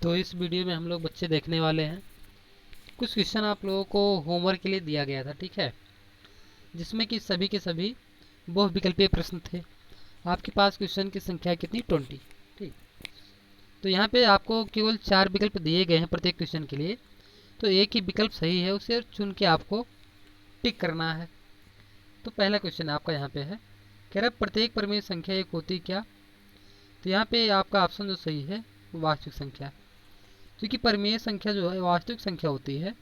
तो इस वीडियो में हम लोग बच्चे देखने वाले हैं कुछ क्वेश्चन आप लोगों को होमवर्क के लिए दिया गया था, ठीक है, जिसमें कि सभी के सभी बहुविकल्पीय प्रश्न थे। आपके पास क्वेश्चन की संख्या कितनी 20, ठीक। तो यहाँ पे आपको केवल 4 विकल्प दिए गए हैं प्रत्येक क्वेश्चन के लिए। तो एक ही विकल्प सही है, उसे चुन के आपको टिक करना है। तो पहला क्वेश्चन आपका यहाँ पे है, कह रहा प्रत्येक परिमेय संख्या एक होती क्या। तो यहाँ पे आपका ऑप्शन जो सही है वो वास्तविक संख्या, क्योंकि परिमेय संख्या जो है वास्तविक संख्या होती है।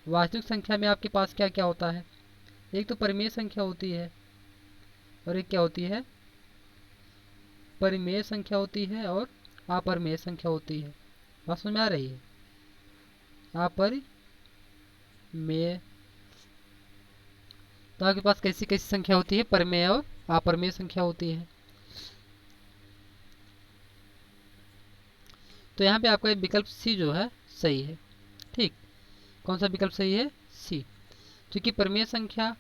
वास्तविक संख्या में आपके पास क्या क्या होता है, एक तो परिमेय संख्या होती है और एक क्या होती है, परिमेय संख्या होती है और अपरिमेय संख्या होती है। बात समझ में आ रही है, अपरिमेय। तो आपके पास कैसी कैसी संख्या होती है, परिमेय और अपरिमेय संख्या होती है। तो यहाँ पे आपका विकल्प सी जो है सही है, ठीक। कौन सा विकल्प सही है, सी, क्योंकि परिमेय संख्या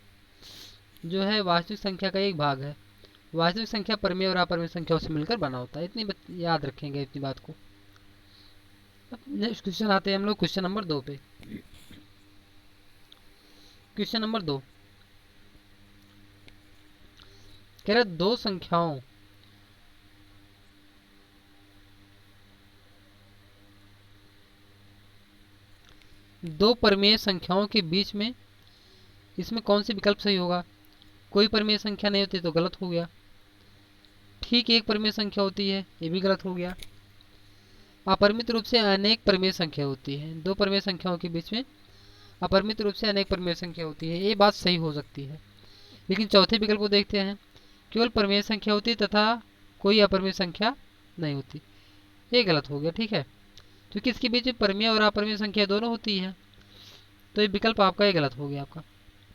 जो है वास्तविक संख्या का एक भाग है। वास्तविक संख्या परिमेय और अपरिमेय संख्या से मिलकर बना होता है। इतनी याद रखेंगे इतनी बात को। नेक्स्ट क्वेश्चन आते हैं हम लोग क्वेश्चन नंबर 2 पे। क्वेश्चन नंबर 2 कह रहा दो संख्याओं दो परिमेय संख्याओं के बीच में इसमें कौन सी विकल्प सही होगा। कोई परिमेय संख्या नहीं होती तो गलत हो गया, ठीक। एक परिमेय संख्या होती है, ये भी गलत हो गया। अपरिमित रूप से अनेक परिमेय संख्या होती है, दो परिमेय संख्याओं के बीच में अपरिमित रूप से अनेक परिमेय संख्या होती है, ये बात सही हो सकती है। लेकिन चौथे विकल्प को देखते हैं, केवल परिमेय संख्या होती तथा कोई अपरिमेय संख्या नहीं होती, ये गलत हो गया, ठीक है, क्योंकि इसके बीच में परिमेय और अपरिमेय संख्या दोनों होती है। तो ये विकल्प आपका ये गलत हो गया आपका।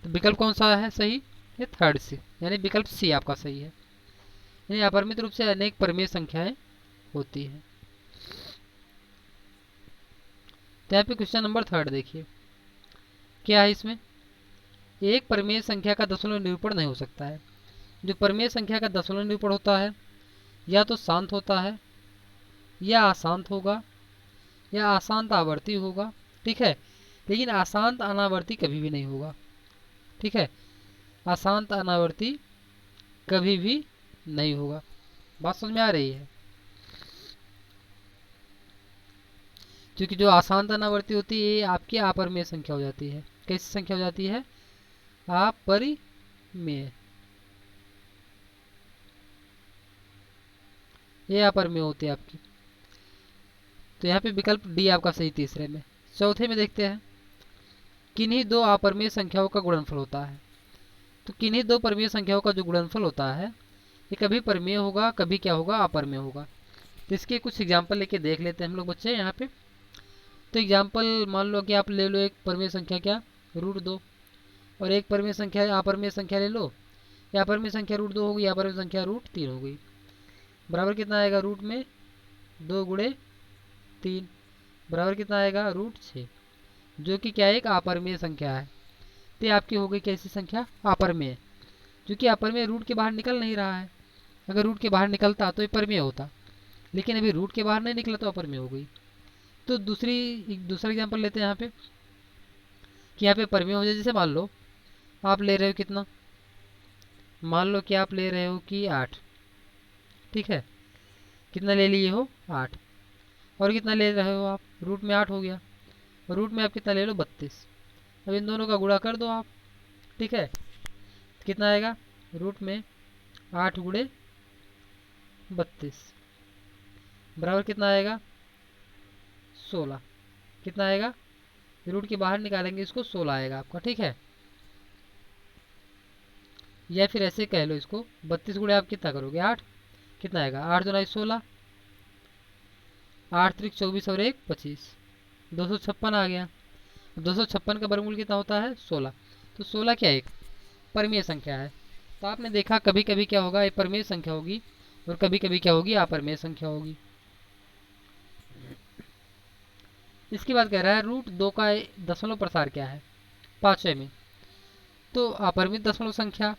तो विकल्प कौन सा है सही, ये थर्ड सी, यानी विकल्प सी आपका सही है, यानी अपरिमित रूप से अनेक परिमेय संख्याएं होती है। तो यहाँ पे क्वेश्चन नंबर 3 देखिए क्या है इसमें, एक परिमेय संख्या का दशमलव निरूपण नहीं हो सकता है। जो परिमेय संख्या का दशमलव निरूपण होता है या तो शांत होता है या अशांत होगा या अशांत आवर्ती होगा, ठीक है, लेकिन अशांत अनावर्ती कभी भी नहीं होगा, ठीक है, अशांत अनावर्ती कभी भी नहीं होगा। बात समझ में आ रही है, क्योंकि जो अशांत अनावर्ती होती है ये आपकी अपरिमेय संख्या हो जाती है। कैसी संख्या हो जाती है, अपरिमेय, ये अपरिमेय होती है आपकी। तो यहाँ पे विकल्प डी आपका सही तीसरे में। चौथे में देखते हैं, किन्हीं दो अपरिमेय संख्याओं का गुणनफल होता है। तो किन्हीं दो परिमेय संख्याओं का जो गुणनफल होता है ये कभी परिमेय होगा, कभी क्या होगा, अपरिमेय होगा। तो इसके कुछ एग्जाम्पल लेके देख लेते हैं हम लोग बच्चे यहाँ पे। तो एग्जाम्पल मान लो कि आप ले लो एक परिमेय संख्या क्या √2 और एक परिमेय संख्या अपरिमेय संख्या ले लो, या अपरिमेय संख्या √2 हो गई, अपरिमेय संख्या √3 हो गई, बराबर कितना आएगा, रूट में 2 गुणे 3 बराबर कितना आएगा, √6, जो कि क्या एक अपरिमेय संख्या है। तो आपकी हो गई कैसी संख्या, अपरिमेय, क्योंकि अपरिमेय रूट के बाहर निकल नहीं रहा है। अगर रूट के बाहर निकलता तो ये परिमेय होता, लेकिन अभी रूट के बाहर नहीं निकला तो अपरिमेय हो गई। तो दूसरा एग्जांपल लेते हैं यहाँ पे कि यहाँ पे परिमेय हो जाए। जैसे मान लो आप ले रहे हो कितना, मान लो कि आप ले रहे हो कि 8, ठीक है, कितना ले लिए हो 8, और कितना ले रहे हो आप, रूट में 8 हो गया, और रूट में आप कितना ले लो 32। अब इन दोनों का गुणा कर दो आप, ठीक है, कितना आएगा, रूट में 8 गुणे 32 बराबर कितना आएगा, 16, कितना आएगा, रूट के बाहर निकालेंगे इसको 16 आएगा आपका, ठीक है। या फिर ऐसे कह लो इसको 32 गुणे आप कितना करोगे 8, कितना आएगा, 8 दूना 16, 8 त्रिक 24 और 1 25, 256 आ गया। 256 का वर्गमूल कितना होता है 16, तो 16 क्या एक परिमेय संख्या है। तो आपने देखा कभी कभी क्या होगा, ये परिमेय संख्या होगी और कभी कभी क्या होगी, अपरिमेय संख्या होगी। इसकी बात कह रहा है √2 का दशमलव प्रसार क्या है 5वें में। तो अपरिमित दशमलव संख्या,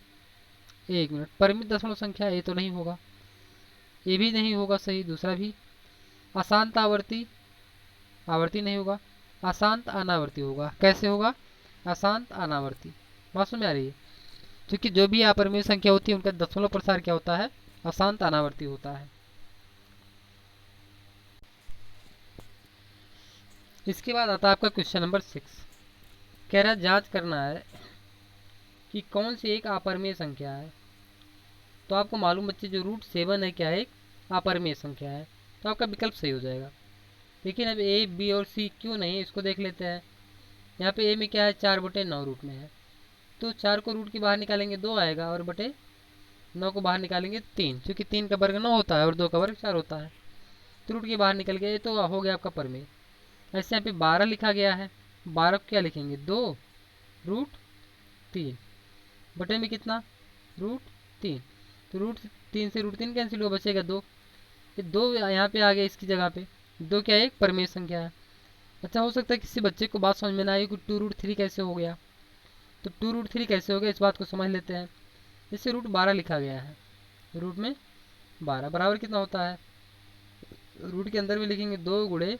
1 मिनट, परिमित दशमलव संख्या ये तो नहीं होगा, ये भी नहीं होगा सही, दूसरा भी। अशांत आवर्ती आवर्ती नहीं होगा, अशांत अनावर्ती होगा। कैसे होगा? अशांत अनावर्ती। बात समझ में आ रही है? क्योंकि जो भी अपरिमेय संख्या होती है उनका दशमलव प्रसार क्या होता है? अशांत अनावर्ती होता है। इसके बाद आता है आपका क्वेश्चन नंबर 6। कह रहा है जांच करना है कि कौन सी एक अपरिमेय संख्या है। तो आपको मालूम बच्चे जो √7 है क्या है? एक अपरिमेय संख्या है। तो आपका विकल्प सही हो जाएगा। लेकिन अब ए, बी और सी क्यों नहीं, इसको देख लेते हैं। यहाँ पे ए में क्या है? 4/9 रूट में है। तो 4 को रूट के बाहर निकालेंगे 2 आएगा, और बटे 9 को बाहर निकालेंगे 3, क्योंकि 3 का वर्ग 9 होता है और 2 का वर्ग 4 होता है। तो रूट के बाहर निकल गया, ये तो हो गया आपका परिमेय। ऐसे यहाँ पे 12 लिखा गया है। 12 को क्या लिखेंगे? 2√3 बटे में कितना? √3। तो √3 से √3 कैंसिल हुआ, बचेगा 2। ये 2 यहाँ पे आ गया इसकी जगह पे। 2 क्या है? एक परिमेय संख्या है। अच्छा, हो सकता है किसी बच्चे को बात समझ में ना आई कि 2√3 कैसे हो गया। तो 2√3 कैसे हो गया, इस बात को समझ लेते हैं। जैसे √12 लिखा गया है, रूट में 12 बराबर कितना होता है? रूट के अंदर भी लिखेंगे 2 गुणे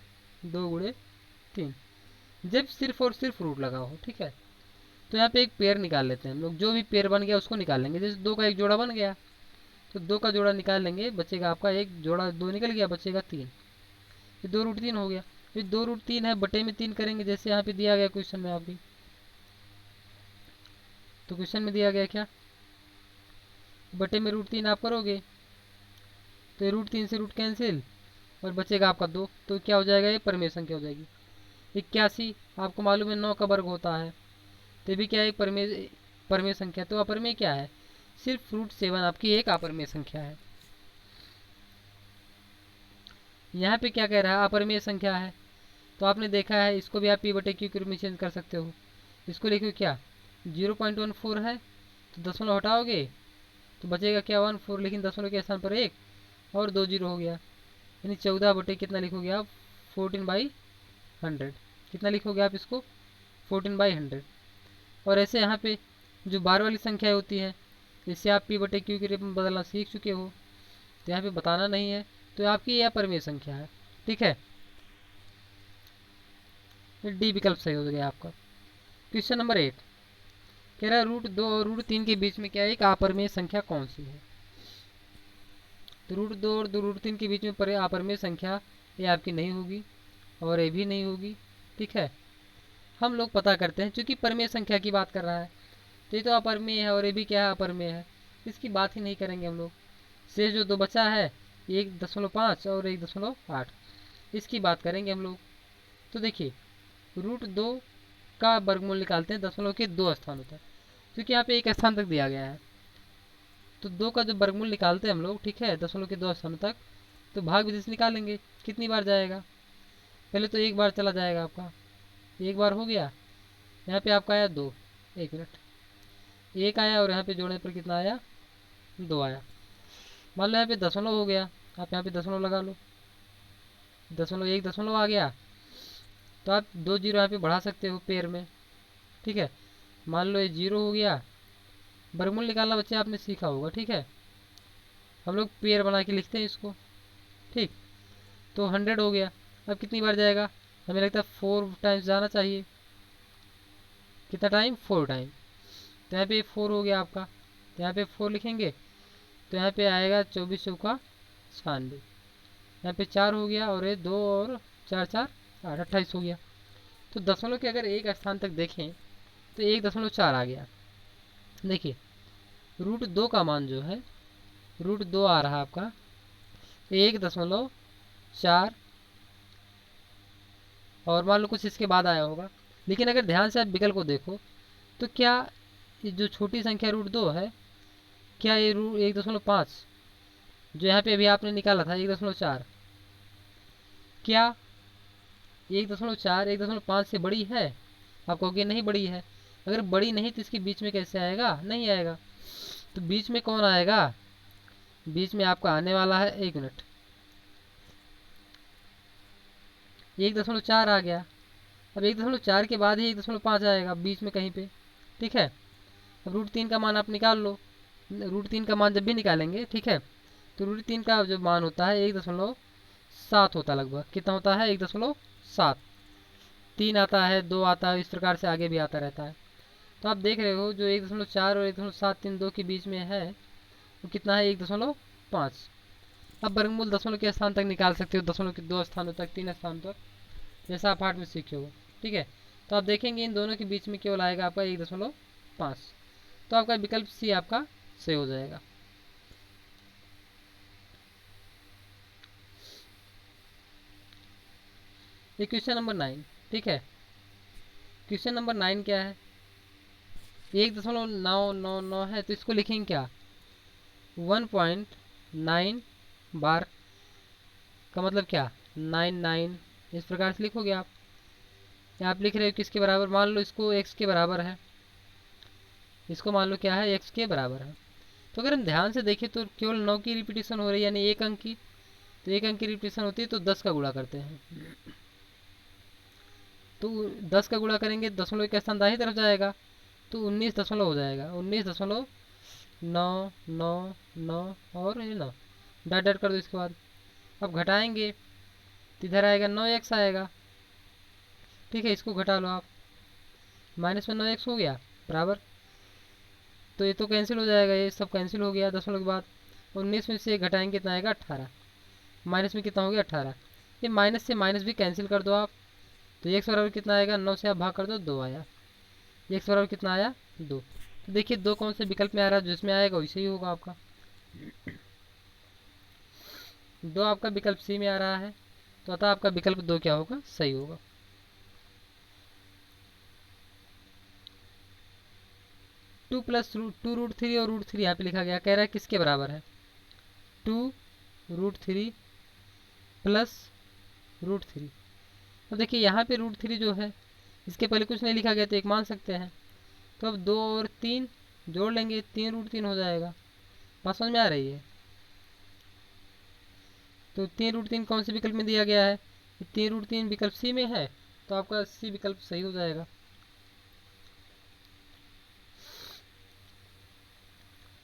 3, जब सिर्फ और सिर्फ रूट लगा हो। ठीक है, तो यहाँ पे एक पेयर निकाल लेते हैं हम लोग। जो भी पेयर बन गया उसको निकाल लेंगे। जैसे 2 का एक जोड़ा बन गया, तो 2 का जोड़ा निकाल लेंगे, बचेगा आपका एक जोड़ा 2 निकल गया, बचेगा 3। ये 2√3 हो गया। फिर 2√3 है, बटे में 3 करेंगे, जैसे यहाँ पे दिया गया क्वेश्चन में आपकी। तो क्वेश्चन में दिया गया क्या? बटे में √3 आप करोगे तो √3 से रूट कैंसिल, और बचेगा आपका 2। तो क्या हो जाएगा? ये परिमेय संख्या हो जाएगी। 81 आपको मालूम है 9 का वर्ग होता है, तो भी क्या है? परिमेय संख्या। तो अपरिमेय क्या है? सिर्फ √7 आपकी एक अपरिमेय संख्या है। यहाँ पे क्या कह रहा है? अपरिमेय संख्या है। तो आपने देखा है, इसको भी आप p/q के रूप में चेंज कर सकते हो। इसको लिखो क्या? 0.14 है, तो दशमलव हटाओगे तो बचेगा क्या? 14। लेकिन दशमलव के स्थान पर 1 और 2 0 हो गया, यानी 14 बटे कितना लिखोगे आप? 14/100। कितना लिखोगे आप इसको? 14/100। और ऐसे यहाँ पे जो बार वाली संख्या होती है, इससे आप p/q के रूप में बदलना सीख चुके हो, तो यहाँ पे बताना नहीं है। तो आपकी यह अपरिमेय संख्या है। ठीक है, डी विकल्प सही हो गया आपका। क्वेश्चन नंबर 8 कह रहा है √2 और √3 के बीच में क्या है? एक अपरिमेय संख्या कौन सी है? तो √2 और √3 के बीच में अपरिमेय संख्या ये आपकी नहीं होगी, और ये भी नहीं होगी। ठीक है, हम लोग पता करते हैं, क्योंकि परिमेय संख्या की बात कर रहा है, तो ये तो अपरिमेय है, और ये भी क्या है? अपरिमेय है। इसकी बात ही नहीं करेंगे हम लोग। शेष जो 2 बचा है, 1.5 और 1.8, इसकी बात करेंगे हम लोग। तो देखिए, √2 का वर्गमूल निकालते हैं दशमलव के 2 स्थानों तक, क्योंकि यहाँ पे एक स्थान तक दिया गया है। तो 2 का जो वर्गमूल निकालते हैं हम लोग, ठीक है, दशमलव के 2 स्थानों तक, तो भाग विधि से निकालेंगे। कितनी बार जाएगा? पहले तो एक बार चला जाएगा आपका, एक बार हो गया। यहाँ पे आपका आया 2, 1 मिनट, 1 आया, और यहाँ पे जोड़ने पर कितना आया? 2 आया। मान लो यहाँ पे दशमलव हो गया, आप यहाँ पे दशमलव लगा लो, दशमलव 1 दशमलव आ गया, तो आप 2 0 यहाँ पे बढ़ा सकते हो पेयर में। ठीक है, मान लो ये 0 हो गया। वर्गमूल निकालना बच्चे आपने सीखा होगा। ठीक है, हम लोग पेयर बना के लिखते हैं इसको। ठीक, तो 100 हो गया। अब कितनी बार जाएगा? हमें लगता है 4 टाइम्स जाना चाहिए। कितना टाइम? 4 टाइम। तो यहाँ पे 4 हो गया आपका, तो यहाँ पे 4 लिखेंगे, तो यहाँ पे आएगा 24 चौका 96। यहाँ पे 4 हो गया, और ये 2 और 4 4 8, 28 हो गया। तो दशमलव के अगर एक स्थान तक देखें तो 1.4 आ गया। देखिए, √2 का मान जो है, √2 आ रहा है आपका 1.4, और मान लो कुछ इसके बाद आया होगा। लेकिन अगर ध्यान से आप विकल्प को देखो, तो क्या ये जो छोटी संख्या √2 है, क्या ये 1.5 जो यहाँ पे अभी आपने निकाला था 1.4, क्या 1.4 1.5 से बड़ी है? आप कहोगे नहीं बड़ी है। अगर बड़ी नहीं तो इसके बीच में कैसे आएगा? नहीं आएगा। तो बीच में कौन आएगा? बीच में आपका आने वाला है, 1 मिनट, 1.4 आ गया। अब 1.4 के बाद ही 1.5 आएगा बीच में कहीं पे। ठीक है, अब √3 का मान आप निकाल लो। √3 का मान जब भी निकालेंगे, ठीक है, तो √3 का जो मान होता है 1.7 होता है लगभग। कितना होता है? 1.7। 7, 3 आता है, 2 आता है, इस प्रकार से आगे भी आता रहता है। तो आप देख रहे हो जो 1.4 और 1.7 इन दो के बीच में है वो कितना है, 1.5। अब वर्गमूल दशमलव के स्थान तक निकाल सकते हो, दशमलव के 2 स्थानों तक, 3 स्थानों तक, जैसा आप पाठ में सीखे हो। ठीक है, तो आप देखेंगे इन दोनों के बीच में केवल आएगा आपका 1.5। तो आपका विकल्प सी आपका सही हो जाएगा। ये क्वेश्चन नंबर 9। ठीक है, क्वेश्चन नंबर 9 क्या है, 1.999 है तो इसको लिखेंगे क्या, 1.9 बार का मतलब क्या, 99, इस प्रकार से लिखोगे आप। या आप लिख रहे हो किसके बराबर, मान लो इसको x के बराबर है, इसको मान लो क्या है, x के बराबर है। तो अगर हम ध्यान से देखें तो केवल 9 की रिपीटेशन हो रही है, यानी 1 अंक की। तो 1 अंक की रिपीटेशन होती है तो 10 का गुणा करते हैं। तो 10 का गुणा करेंगे, दशमलव का स्थान दाहिनी तरफ जाएगा तो 19 दशमलव हो जाएगा, 19.999 और ये 9 डॉट डॉट कर दो। इसके बाद अब घटाएंगे तो इधर आएगा 9x आएगा। ठीक है, इसको घटा लो आप, माइनस में 9x हो गया बराबर, तो ये तो कैंसिल हो जाएगा, ये सब कैंसिल हो गया। दशमलव के बाद 19 में से घटाएंगे कितना आएगा, 18, माइनस में कितना हो गया, 18। ये माइनस से माइनस भी कैंसिल कर दो आप, तो x बराबर कितना आएगा, 9 से आप भाग कर दो, 2 आया। x बराबर कितना आया, 2। तो देखिए 2 कौन से विकल्प में आ रहा है, जिसमें आएगा वैसे ही होगा आपका। 2 आपका विकल्प सी में आ रहा है, तो अतः आपका विकल्प 2 क्या होगा, सही होगा। Two plus two root three और रूट थ्री यहाँ पे लिखा गया, कह रहा है किसके बराबर है, 2√3 प्लस √3। तो देखिए यहाँ पे √3 जो है इसके पहले कुछ नहीं लिखा गया तो एक मान सकते हैं। तो अब 2 और 3 जोड़ लेंगे, 3√3 हो जाएगा। बात समझ में आ रही है। तो 3√3 कौन से विकल्प में दिया गया है, 3√3 विकल्प सी में है, तो आपका सी विकल्प सही हो जाएगा।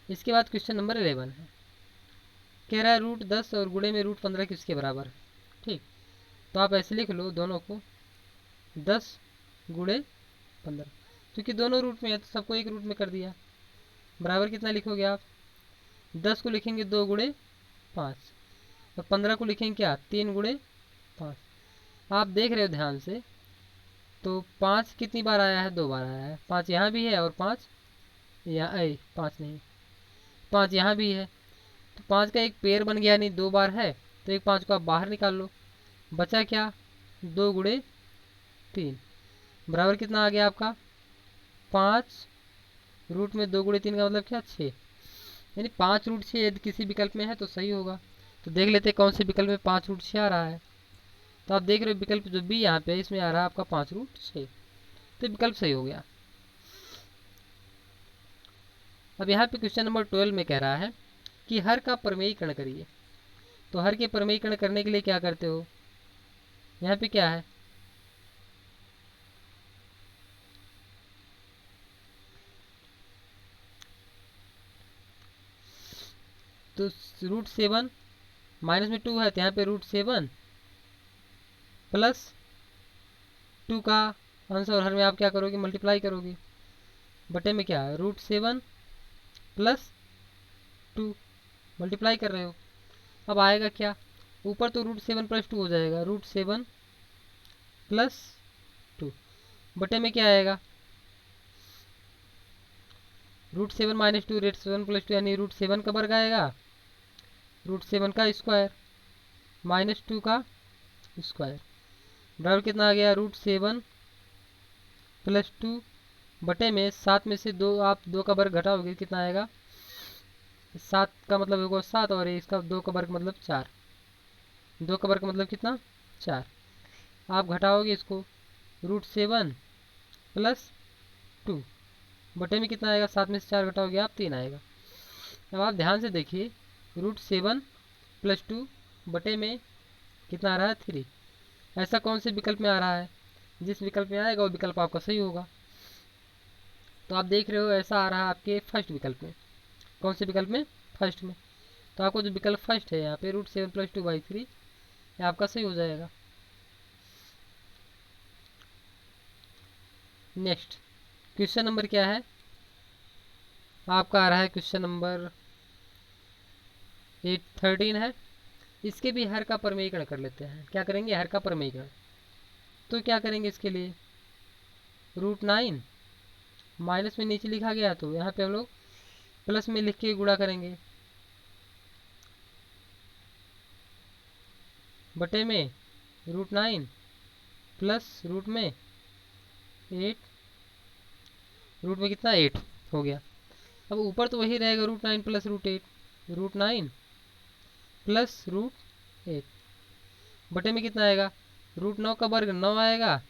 इसके बाद क्वेश्चन नंबर 11 है, कह रहा है √10 और गुणे में √15 किसके बराबर है। ठीक, तो आप ऐसे लिख लो दोनों को, 10 गुणे 15, क्योंकि दोनों रूट में है तो सबको एक रूट में कर दिया। बराबर कितना लिखोगे आप, 10 को लिखेंगे 2 गुणे 5 और 15 को लिखेंगे क्या, 3 गुणे 5। आप देख रहे हो ध्यान से, तो 5 कितनी बार आया है, 2 बार आया है। 5 यहाँ भी है और 5 यहाँ, 5 नहीं, 5 यहाँ भी है। तो 5 का एक पेयर बन गया, नहीं 2 बार है, तो एक 5 को आप बाहर निकाल लो, बचा क्या, 2 गुणे 3 बराबर कितना आ गया आपका, 5 रूट में 2 गुणे 3 का मतलब क्या, 6, यानी 5√6 यदि किसी विकल्प में है तो सही होगा। तो देख लेते हैं कौन से विकल्प में 5√6 आ रहा है। तो आप देख रहे हो विकल्प जो बी यहाँ पे है इसमें आ रहा है आपका 5√6, तो विकल्प सही हो गया। अब यहाँ पे क्वेश्चन नंबर 12 में कह रहा है कि हर का प्रमेयीकरण करिए। तो हर के प्रमेयीकरण करने के लिए क्या करते हो, यहाँ पे क्या है, तो √7 माइनस में 2 है तो यहाँ पे √7 प्लस 2 का आंसर, और हर में आप क्या करोगे, मल्टीप्लाई करोगे, बटे में क्या है, √7 प्लस 2 मल्टीप्लाई कर रहे हो। अब आएगा क्या, ऊपर तो √7 प्लस 2 हो जाएगा, √7 प्लस 2 बटे में क्या आएगा, √7 माइनस 2, √7 प्लस 2 यानी √7 का वर्ग आएगा, √7 का स्क्वायर माइनस 2 का स्क्वायर बराबर कितना आ गया, √7 प्लस 2 बटे में 7 में से 2 आप 2 का वर्ग घटाओगे कितना आएगा, 7 का मतलब होगा 7 और इसका 2 का वर्ग मतलब 4, 2 का वर्ग मतलब कितना, 4। आप घटाओगे इसको, √7 प्लस 2 बटे में कितना आएगा, 7 में से 4 घटाओगे आप 3 आएगा। अब आप ध्यान से देखिए, √7 प्लस 2 बटे में कितना आ रहा है, 3। ऐसा कौन से विकल्प में आ रहा है, जिस विकल्प में आएगा वो विकल्प आपका सही होगा। तो आप देख रहे हो ऐसा आ रहा है आपके फर्स्ट विकल्प में। कौन से विकल्प में, फर्स्ट में। तो आपको जो विकल्प फर्स्ट है यहाँ पे √7 प्लस 2/3 ये आपका सही हो जाएगा। नेक्स्ट क्वेश्चन नंबर क्या है आपका, आ रहा है क्वेश्चन नंबर 13 है। इसके भी हर का परमेयीकरण कर लेते हैं। क्या करेंगे, हर का परमेयीकरण। तो क्या करेंगे इसके लिए, √9 माइनस में नीचे लिखा गया तो यहाँ पे हम लोग प्लस में लिख के गुणा करेंगे, बटे में √9 प्लस रूट में 8, रूट में कितना 8 हो गया। अब ऊपर तो वही रहेगा √9 प्लस √8, √9 प्लस √8 बटे में कितना आएगा, √9 का वर्ग 9 आएगा,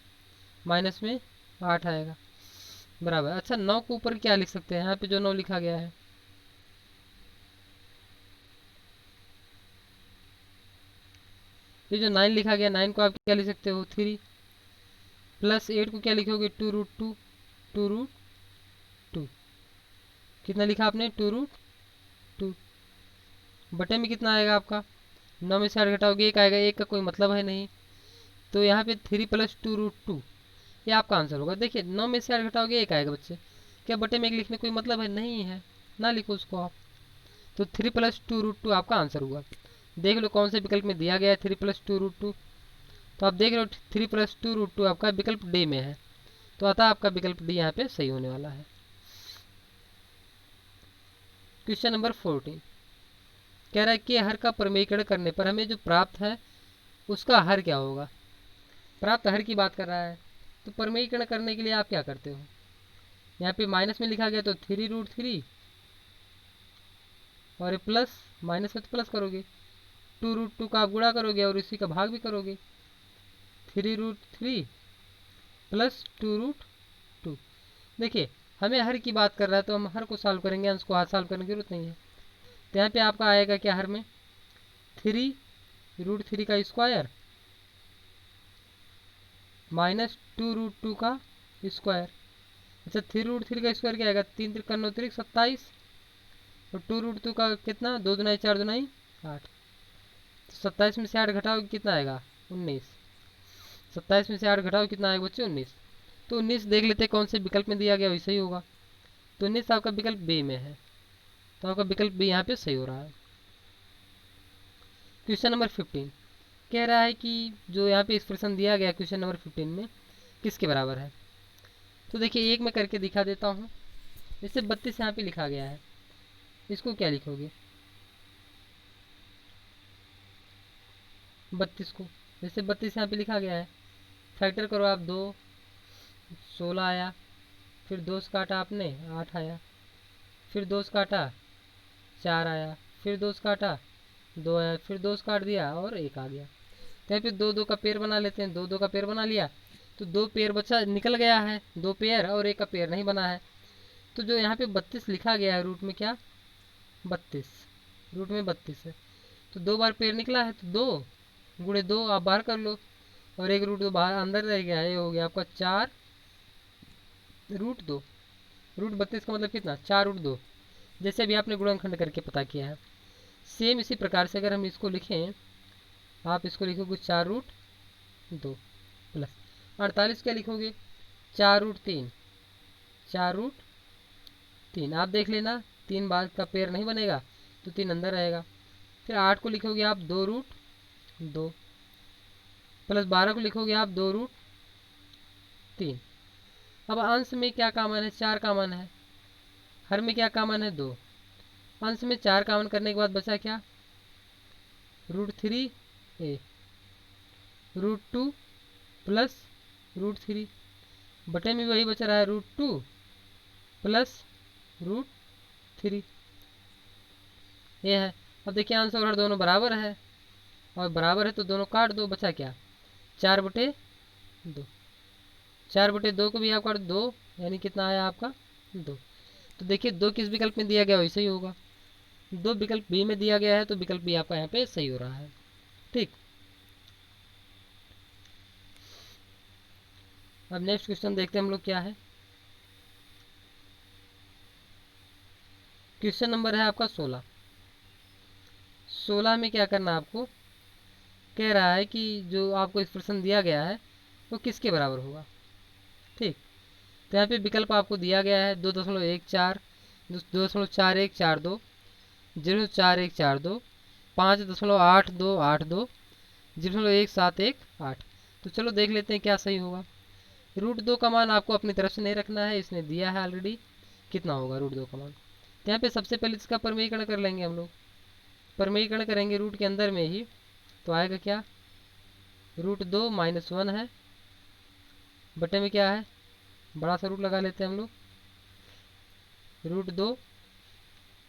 माइनस में 8 आएगा, बराबर। अच्छा 9 को ऊपर क्या लिख सकते हैं, यहाँ पे जो 9 लिखा गया है, ये जो 9 लिखा गया, 9 को आप क्या लिख सकते हो 3, प्लस 8 को क्या लिखोगे 2√2, 2√2 कितना लिखा आपने 2√2 बटे में कितना आएगा आपका, 9 में से 8 घटाओगे 1 आएगा, 1 का कोई मतलब है नहीं, तो यहाँ पे 3 प्लस 2√2 ये आपका आंसर होगा। देखिए 9 में से 8 घटाओगे 1 आएगा बच्चे, क्या बटे में 1 लिखने कोई मतलब है नहीं है, ना लिखो उसको आप। तो 3 प्लस 2√2 आपका आंसर हुआ। देख लो कौन से विकल्प में दिया गया है 3 प्लस 2√2, तो आप देख रहे हो 3 प्लस 2√2 आपका विकल्प डी में है, तो अतः आपका विकल्प डी यहाँ पे सही होने वाला है। क्वेश्चन नंबर 14 कह रहा है कि हर का परमेयीकरण करने पर हमें जो प्राप्त है उसका हर क्या होगा। प्राप्त हर की बात कर रहा है, तो परमेयीकरण करने के लिए आप क्या करते हो, यहाँ पे माइनस में लिखा गया तो 3√3 और ये प्लस, माइनस में तो प्लस करोगे, 2√2 का आप गुणा करोगे और इसी का भाग भी करोगे, 3√3 प्लस 2√2। देखिए हमें हर की बात कर रहा है तो हम हर को सॉल्व करेंगे, अंश को हाथ सॉल्व करने की जरूरत नहीं है। तो यहाँ पे आपका आएगा क्या, हर में 3√3 का स्क्वायर माइनस 2√2 का स्क्वायर। अच्छा 3√3 का स्क्वायर क्या आएगा, 3 त्रिक 27 और 2√2 का कितना, 2 दूनाई 4 दूनाई 8, तो 27 में से 8 घटाओ कितना आएगा 19, 27 में से 8 घटाओ कितना आएगा बच्चे 19। तो 19 देख लेते कौन से विकल्प में दिया गया वैसे ही होगा, तो 19 आपका विकल्प बी में है, तो आपका विकल्प बी यहाँ पे सही हो रहा है। क्वेश्चन नंबर 15 कह रहा है कि जो यहाँ पे एक्सप्रेशन दिया गया क्वेश्चन नंबर 15 में किसके बराबर है। तो देखिए एक मैं करके दिखा देता हूँ, जैसे 32 यहाँ पे लिखा गया है, इसको क्या लिखोगे 32 को, जैसे 32 यहाँ पे लिखा गया है, फैक्टर करो आप 2, 16 आया, फिर 2 से काटा आपने 8 आया, फिर 2 से काटा 4 आया, फिर 2 से काटा 2 आया, फिर 2 से काट दिया और 1 आ गया। तो यहाँ पे 2 2 का पेयर बना लेते हैं, 2 2 का पेयर बना लिया तो 2 पेयर बचा निकल गया है, 2 पेयर और 1 का पेयर नहीं बना है। तो जो यहाँ पे 32 लिखा गया है रूट में क्या 32, रूट में 32 है, तो 2 बार पेयर निकला है तो 2 गुणे 2 आप बाहर कर लो और 1 रूट 2 बाहर अंदर रह गया है, ये हो गया आपका 4√2। रूट 32 का मतलब कितना 4√2, जैसे अभी आपने गुणनखंड करके पता किया है। सेम इसी प्रकार से अगर हम इसको लिखें, आप इसको लिखोगे 4√2 प्लस 48 क्या लिखोगे 4√3, 4√3 आप देख लेना 3 बार का पेयर नहीं बनेगा तो 3 अंदर रहेगा। फिर 8 को लिखोगे आप 2√2 प्लस 12 को लिखोगे आप 2√3। अब अंश में क्या कॉमन है 4 कॉमन है, हर में क्या कॉमन है 2, अंश में 4 कॉमन करने के बाद बचा क्या √3 √2 प्लस √3 बटे में वही बच रहा है √2 प्लस √3 ये है। अब देखिए आंसर और हर दोनों बराबर है और बराबर है तो दोनों काट दो, बचा क्या 4/2, 4/2 को भी आप काट 2 यानी कितना आया आपका 2। तो देखिए 2 किस विकल्प में दिया गया वैसे ही होगा, 2 विकल्प बी में दिया गया है तो विकल्प बी आपका यहाँ पे सही हो रहा है। ठीक, अब नेक्स्ट क्वेश्चन देखते हैं हम लोग क्या है। क्वेश्चन नंबर है आपका 16। 16 में क्या करना आपको, कह रहा है कि जो आपको एक्सप्रेशन दिया गया है वो किसके बराबर होगा। ठीक, तो यहाँ पे विकल्प आपको दिया गया है 2.14, 2.4142, 0.4142, 5.8282, 0.1718। तो चलो देख लेते हैं क्या सही होगा। √2 का मान आपको अपनी तरफ से नहीं रखना है, इसने दिया है ऑलरेडी। कितना होगा √2 का मान? तो यहाँ पे सबसे पहले इसका परमीकरण कर लेंगे हम लोग। परमीकरण करेंगे रूट के अंदर में ही, तो आएगा क्या? √2 -1 है, बटे में क्या है, बड़ा सा रूट लगा लेते हैं हम लोग। √2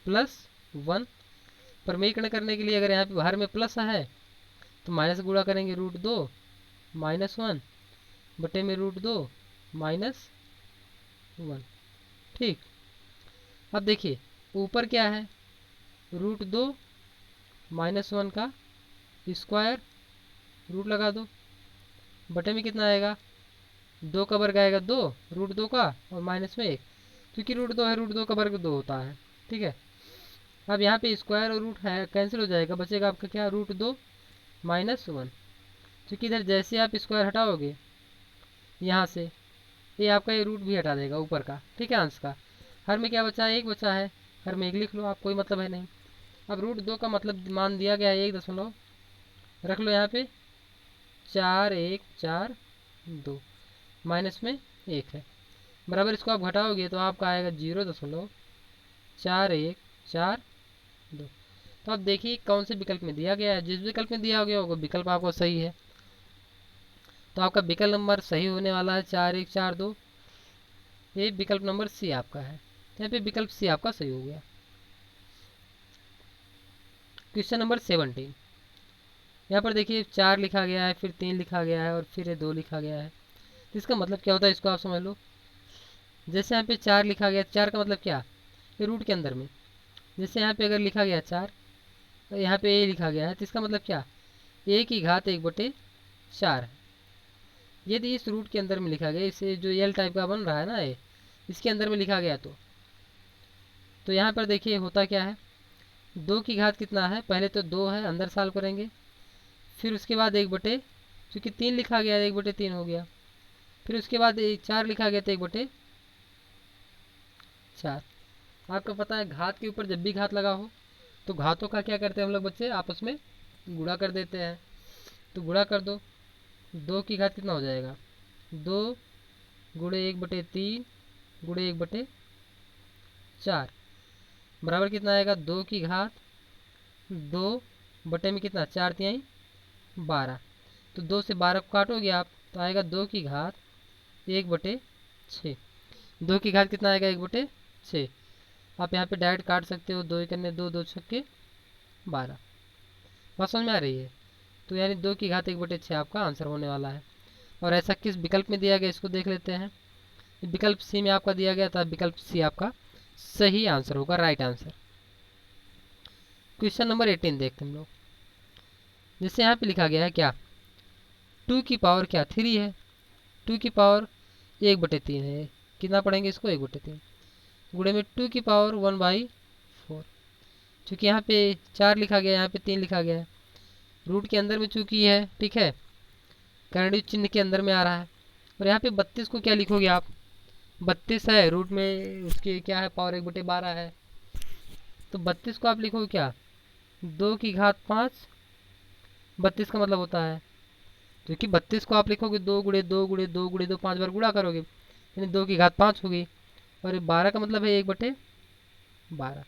+1, परमीकरण करने के लिए अगर यहाँ पे बाहर में प्लस है तो माइनस गुणा करेंगे √2 -1 बटे में √2 -1। ठीक, अब देखिए ऊपर क्या है, √2 -1 का स्क्वायर, रूट लगा दो, बटे में कितना आएगा, 2 का वर्ग आएगा 2, √2 का, और माइनस में 1, क्योंकि √2 है, √2 का वर्ग 2 होता है। ठीक है, अब यहाँ पे स्क्वायर और रूट है कैंसिल हो जाएगा, बचेगा आपका क्या, √2 -1। क्योंकि इधर जैसे आप स्क्वायर हटाओगे यहाँ से, ये आपका ये रूट भी हटा देगा ऊपर का। ठीक है, अंश का। हर में क्या बचा है, 1 बचा है, हर में 1 लिख लो आप, कोई मतलब है नहीं। अब √2 का मतलब मान दिया गया है 1 रख लो यहाँ पे, 4142, माइनस में 1 है, बराबर इसको आप घटाओगे तो आपका आएगा 0.4142। तो अब देखिए कौन से विकल्प में दिया गया है, जिस विकल्प में दिया गया होगा विकल्प आपको सही है। तो आपका विकल्प नंबर सही होने वाला है 4142, ये विकल्प नंबर सी आपका है। यहाँ पे विकल्प सी आपका सही हो गया। क्वेश्चन नंबर 17, यहाँ पर देखिए 4 लिखा गया है, फिर 3 लिखा गया है, और फिर 2 लिखा गया है। तो इसका मतलब क्या होता है, इसको आप समझ लो। जैसे यहाँ पे 4 लिखा गया, 4 का मतलब क्या, ये रूट के अंदर में, जैसे यहाँ पे अगर लिखा गया 4, तो यहाँ पे ए लिखा गया है, तो इसका मतलब क्या, a की घात 1/4 है। यदि इस रूट के अंदर में लिखा गया, इसे जो एल टाइप का बन रहा है ना, ये इसके अंदर में लिखा गया, तो यहाँ पर देखिए होता क्या है, 2 की घात कितना है, पहले तो 2 है, अंदर सॉल्व करेंगे, फिर उसके बाद 1/, क्योंकि 3 लिखा गया 1/3 हो गया, फिर उसके बाद 4 लिखा गया तो 1/4। आपको पता है घात के ऊपर जब भी घात लगा हो तो घातों का क्या करते हैं हम लोग बच्चे, आपस में गुणा कर देते हैं। तो गुणा कर दो, 2 की घात कितना हो जाएगा, 2 गुणे 1/3 गुणे 1/4 बराबर कितना आएगा, 2 की घात 2 बटे में कितना, 4×3 12। तो 2 से 12 को काटोगे आप तो आएगा 2 की घात 1/6। 2 की घात कितना आएगा, 1/6। आप यहाँ पे डायरेक्ट काट सकते हो, 2 करने 2, 2 छक्के 12। बात समझ में आ रही है? तो यानी 2 की घात 1/6 आपका आंसर होने वाला है। और ऐसा किस विकल्प में दिया गया, इसको देख लेते हैं। विकल्प सी में आपका दिया गया था, विकल्प सी आपका सही आंसर होगा, राइट आंसर। क्वेश्चन नंबर 18 देखते हैं हम लोग। जैसे यहाँ पे लिखा गया है क्या, 2 की पावर क्या, 3 है, 2 की पावर 1/3 है, कितना पढ़ेंगे इसको, 1/3 गुणे में 2 की पावर 1/4। चूँकि यहाँ पे 4 लिखा गया, यहाँ पे 3 लिखा गया है, रूट के अंदर में चूँकि है, ठीक है, कर्णित चिन्ह के अंदर में आ रहा है। और यहाँ पे 32 को क्या लिखोगे आप, 32 है, रूट में उसके क्या है, पावर 1/12 है, तो 32 को आप लिखोगे क्या, 2 की घात 5, 32 का मतलब होता है, क्योंकि 32 को आप लिखोगे 2 गुणे 2 गुणे 2 गुणे 2, 5 बार गुणा करोगे, यानी 2 की घात 5 होगी, और 12 का मतलब है 1/12।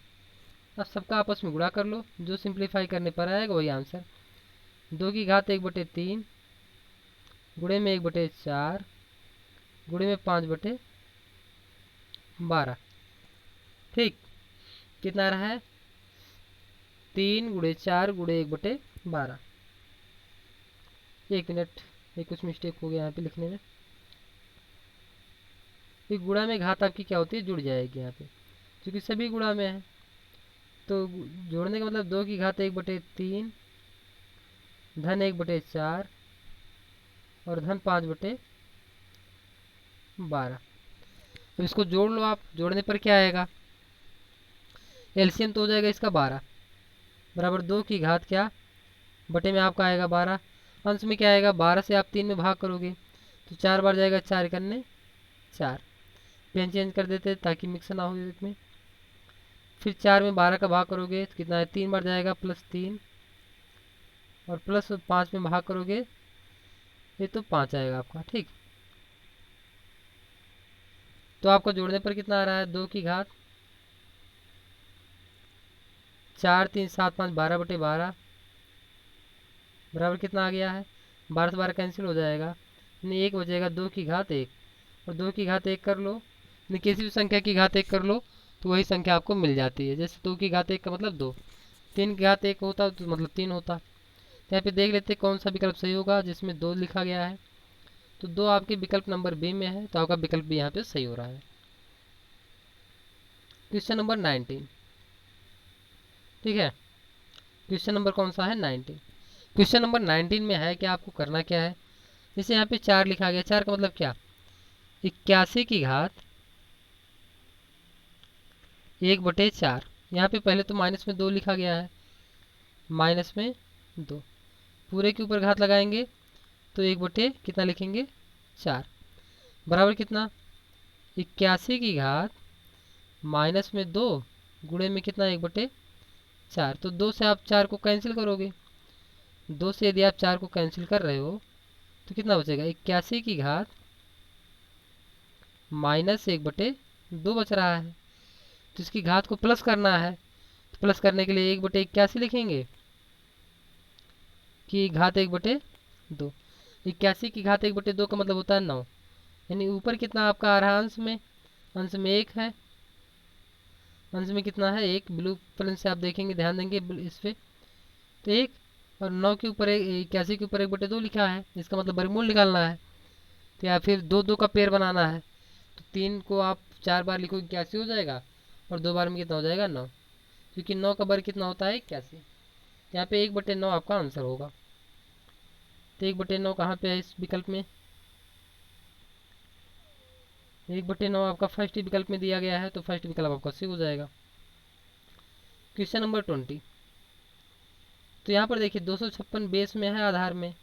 अब सबका आपस में गुणा कर लो, जो सिंप्लीफाई करने पर आएगा वही आंसर। 2 की घात 1/3 गुणे में 1/4 गुणे में 5/12। ठीक, कितना रहा है, 3 गुणे 4 गुणे 1/12। 1 मिनट, ये कुछ मिस्टेक हो गया यहाँ पे लिखने में। ये गुणा में घात आपकी क्या होती है, जुड़ जाएगी यहाँ पे, क्योंकि सभी गुणा में है। तो जोड़ने का मतलब 2 की घात 1/3 धन 1/4 और धन 5/12। तो इसको जोड़ लो आप, जोड़ने पर क्या आएगा, एलसीएम तो हो जाएगा इसका 12, बराबर 2 की घात क्या, बटे में आपका आएगा 12, अंश में क्या आएगा, 12 से आप 3 में भाग करोगे तो 4 बार जाएगा, 4 करने 4, पेन चेंज कर देते हैं ताकि मिक्स ना हो इसमें। फिर 4 में 12 का भाग करोगे तो कितना है, 3 बार जाएगा, +3, और +5 में भाग करोगे ये तो 5 आएगा आपका। ठीक, तो आपको जोड़ने पर कितना आ रहा है, 2 की घात 4 3 7 5 12/12 बराबर कितना आ गया है, 12 से 12 कैंसिल हो जाएगा, यानी 1 बचेगा, 2 की घात 1, और 2 की घात 1 कर लो, यानी किसी भी संख्या की घात 1 कर लो तो वही संख्या आपको मिल जाती है। जैसे 2 की घात 1 का मतलब 2, 3 की घात 1 होता तो मतलब 3 होता। तो यहाँ पे देख लेते हैं कौन सा विकल्प सही होगा जिसमें 2 लिखा गया है। तो 2 आपके विकल्प नंबर बी में है, तो आपका विकल्प भी यहाँ पे सही हो रहा है। क्वेश्चन नंबर 19, ठीक है, क्वेश्चन नंबर कौन सा है, 19। क्वेश्चन नंबर 19 में है कि आपको करना क्या है। जैसे यहाँ पे 4 लिखा गया, 4 का मतलब क्या, 81 की घात 1/4। यहाँ पे पहले तो माइनस में 2 लिखा गया है, माइनस में 2, पूरे के ऊपर घात लगाएंगे तो 1 कितना लिखेंगे, 4, बराबर कितना, 81 की घात माइनस में 2 गुणे में कितना, 1/4। तो 2 से आप 4 को कैंसिल करोगे, 2 से यदि आप 4 को कैंसिल कर रहे हो तो कितना बचेगा, 81 की घात -1/2 बच रहा है। तो इसकी घात को प्लस करना है, तो प्लस करने के लिए 1/81 लिखेंगे कि घात 1/2। 81 की घात 1/2 का मतलब होता है 9, यानी ऊपर कितना आपका आ रहा है, अंश में 1 है, अंश में कितना है 1, ब्लू पेन से आप देखेंगे, ध्यान देंगे इस पे, तो 1, और 9 के ऊपर 81 के ऊपर 1/2 लिखा है, इसका मतलब वर्गमूल निकालना है। तो या फिर 2 2 का पेयर बनाना है, तो 3 को आप 4 बार लिखोगे 81 हो जाएगा, और 2 बार में कितना हो जाएगा, 9, क्योंकि 9 का वर्ग कितना होता है, 81। यहाँ पे 1/9 आपका आंसर होगा। तो 1/9 कहाँ पे है इस विकल्प में, 1/9 आपका फर्स्ट विकल्प में दिया गया है, तो फर्स्ट विकल्प आपका सही हो जाएगा। क्वेश्चन नंबर 20, तो यहाँ पर देखिए 256 बेस में है, आधार में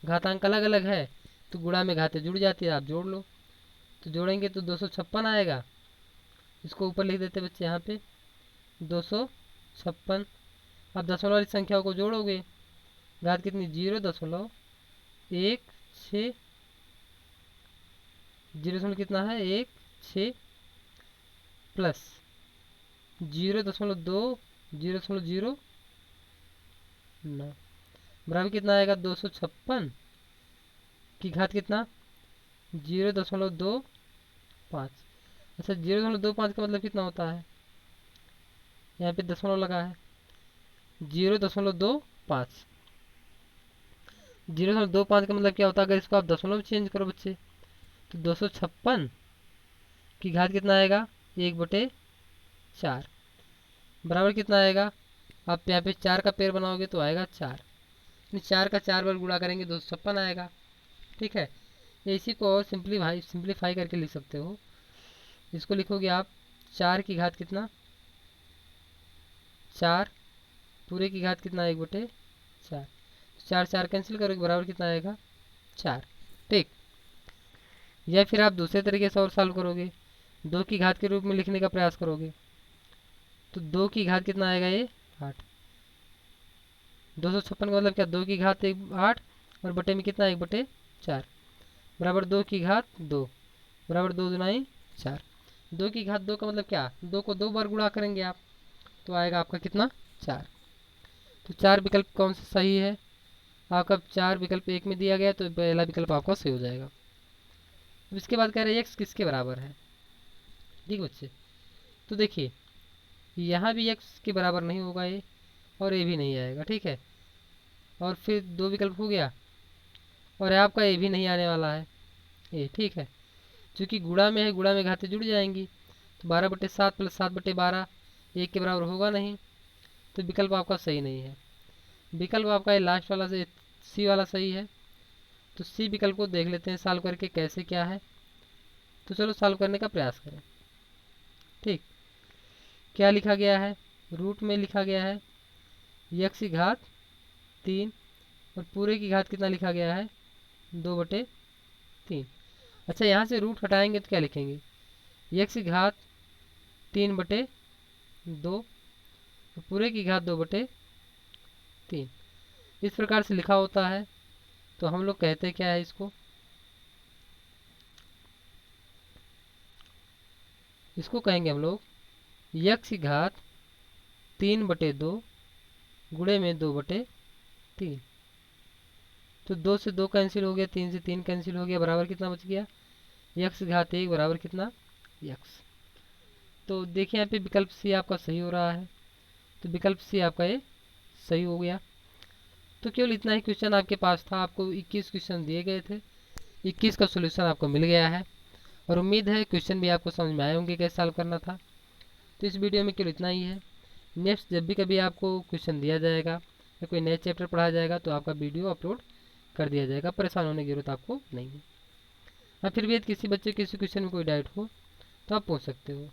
घातांक अलग अलग है, तो गुणा में घातें जुड़ जाती है, आप जोड़ लो। तो जोड़ेंगे तो 256 आएगा, इसको ऊपर लिख देते बच्चे यहाँ पे 256। अब दशमलव वाली संख्याओं को जोड़ोगे, घात कितनी, 0.16, 0 कितना है, 1 6 प्लस 0.2 0.09 बराबर कितना आएगा, 256 की घात कितना, 0.25। अच्छा 0.25 का मतलब कितना होता है, यहाँ पे दशमलव लगा है, 0.25। 0.25 का मतलब क्या होता है, अगर इसको आप दशमलव चेंज करो बच्चे तो 256 की घात कितना आएगा, 1/4 बराबर कितना आएगा, आप यहाँ पे 4 का पेड़ बनाओगे तो आएगा 4, 4 का 4 बार गुणा करेंगे 256 आएगा। ठीक है, इसी को और सिंप्लीफाई करके लिख सकते हो। इसको लिखोगे आप 4 की घात कितना, 4 पूरे की घात कितना, 1/4, 4 4 कैंसिल करोगे बराबर कितना आएगा, 4। ठीक, या फिर आप दूसरे तरीके से और सॉल्व करोगे, 2 की घात के रूप में लिखने का प्रयास करोगे, तो 2 की घात कितना आएगा, ये 8। 256 का मतलब क्या, 2 की घात 8 और बटे में कितना, 1/4 बराबर 2 की घात 2 बराबर 2 दूनाई 4। 2 की घात 2 का मतलब क्या, 2 को 2 बार गुणा करेंगे आप तो आएगा आपका कितना, 4। तो 4 विकल्प कौन सा सही है, आपका 4 विकल्प 1 में दिया गया, तो पहला विकल्प आपका सही हो जाएगा। अब इसके बाद कह रहे हैं x किसके बराबर है। ठीक बच्चे, तो देखिए यहाँ भी x के बराबर नहीं होगा ये, और ये भी नहीं आएगा। ठीक है, और फिर 2 विकल्प हो गया, और आपका ये भी नहीं आने वाला है ये। ठीक है, क्योंकि गुणा में है, गुणा में घातें जुड़ जाएंगी, तो 12/7 प्लस 7/12 1 के बराबर होगा नहीं, तो विकल्प आपका सही नहीं है। विकल्प आपका ये लास्ट वाला से सी वाला सही है। तो सी विकल्प को देख लेते हैं सॉल्व करके कैसे क्या है। तो चलो सॉल्व करने का प्रयास करें। ठीक, क्या लिखा गया है, रूट में लिखा गया है x की घात 3 और पूरे की घात कितना लिखा गया है, 2/3। अच्छा यहाँ से रूट हटाएंगे तो क्या लिखेंगे, x की घात 3/2, पूरे की घात 2/3 इस प्रकार से लिखा होता है। तो हम लोग कहते क्या है इसको, इसको कहेंगे हम लोग x की घात 3/2 गुणे में 2/3। तो 2 से 2 कैंसिल हो गया, 3 से 3 कैंसिल हो गया, बराबर कितना बच गया, x की घात 1 बराबर कितना, x। तो देखिए यहाँ पे विकल्प सी आपका सही हो रहा है। तो विकल्प सी आपका ये सही हो गया। तो केवल इतना ही क्वेश्चन आपके पास था। आपको 21 क्वेश्चन दिए गए थे, 21 का सोल्यूशन आपको मिल गया है। और उम्मीद है क्वेश्चन भी आपको समझ में आए होंगे कैसे सॉल्व करना था। तो इस वीडियो में केवल इतना ही है। नेक्स्ट जब भी कभी आपको क्वेश्चन दिया जाएगा या कोई नया चैप्टर पढ़ाया जाएगा तो आपका वीडियो अपलोड कर दिया जाएगा, परेशान होने की जरूरत आपको नहीं है। और फिर भी यदि किसी बच्चे किसी क्वेश्चन में कोई डाउट हो तो आप पूछ सकते हो।